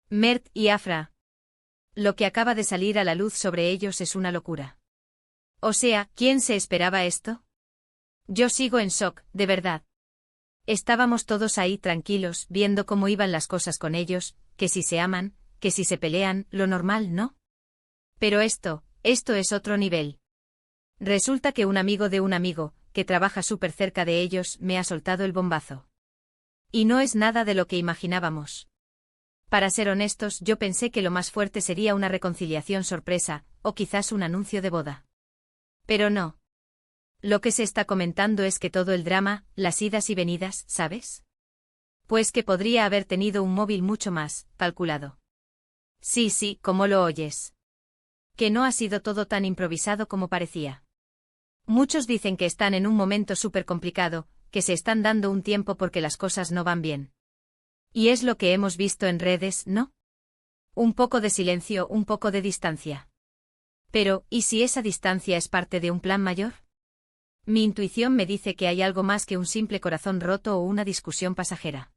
Mert y Afra. Lo que acaba de salir a la luz sobre ellos es una locura. O sea, ¿quién se esperaba esto? Yo sigo en shock, de verdad. Estábamos todos ahí tranquilos, viendo cómo iban las cosas con ellos, que si se aman, que si se pelean, lo normal, ¿no? Pero esto es otro nivel. Resulta que un amigo de un amigo, que trabaja súper cerca de ellos, me ha soltado el bombazo. Y no es nada de lo que imaginábamos. Para ser honestos, yo pensé que lo más fuerte sería una reconciliación sorpresa, o quizás un anuncio de boda. Pero no. Lo que se está comentando es que todo el drama, las idas y venidas, ¿sabes? Pues que podría haber tenido un móvil mucho más calculado. Sí, como lo oyes. Que no ha sido todo tan improvisado como parecía. Muchos dicen que están en un momento súper complicado, que se están dando un tiempo porque las cosas no van bien. Y es lo que hemos visto en redes, ¿no? Un poco de silencio, un poco de distancia. Pero, ¿y si esa distancia es parte de un plan mayor? Mi intuición me dice que hay algo más que un simple corazón roto o una discusión pasajera.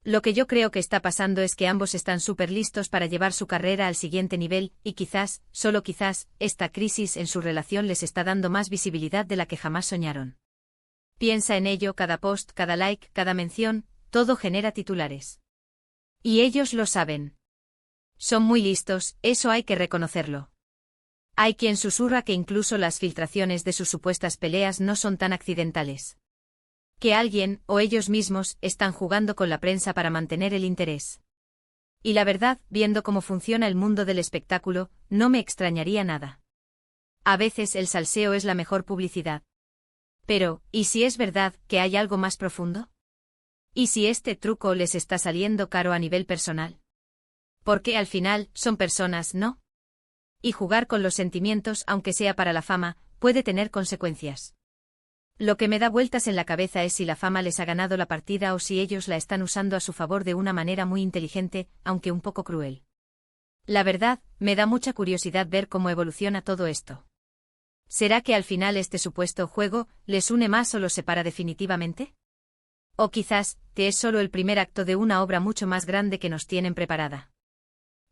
Lo que yo creo que está pasando es que ambos están súper listos para llevar su carrera al siguiente nivel, y quizás, solo quizás, esta crisis en su relación les está dando más visibilidad de la que jamás soñaron. Piensa en ello, cada post, cada like, cada mención, todo genera titulares. Y ellos lo saben. Son muy listos, eso hay que reconocerlo. Hay quien susurra que incluso las filtraciones de sus supuestas peleas no son tan accidentales. Que alguien, o ellos mismos, están jugando con la prensa para mantener el interés. Y la verdad, viendo cómo funciona el mundo del espectáculo, no me extrañaría nada. A veces el salseo es la mejor publicidad. Pero, ¿y si es verdad que hay algo más profundo? ¿Y si este truco les está saliendo caro a nivel personal? Porque al final, son personas, ¿no? Y jugar con los sentimientos, aunque sea para la fama, puede tener consecuencias. Lo que me da vueltas en la cabeza es si la fama les ha ganado la partida o si ellos la están usando a su favor de una manera muy inteligente, aunque un poco cruel. La verdad, me da mucha curiosidad ver cómo evoluciona todo esto. ¿Será que al final este supuesto juego les une más o los separa definitivamente? O quizás, que es solo el primer acto de una obra mucho más grande que nos tienen preparada.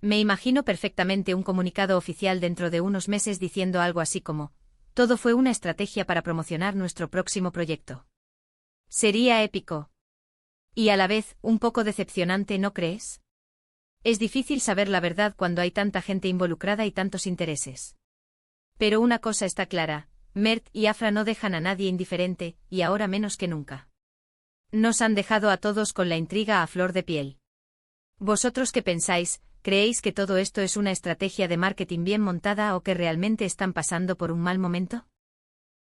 Me imagino perfectamente un comunicado oficial dentro de unos meses diciendo algo así como: todo fue una estrategia para promocionar nuestro próximo proyecto. Sería épico. Y a la vez, un poco decepcionante, ¿no crees? Es difícil saber la verdad cuando hay tanta gente involucrada y tantos intereses. Pero una cosa está clara, Mert y Afra no dejan a nadie indiferente, y ahora menos que nunca. Nos han dejado a todos con la intriga a flor de piel. ¿Vosotros qué pensáis? ¿Creéis que todo esto es una estrategia de marketing bien montada o que realmente están pasando por un mal momento?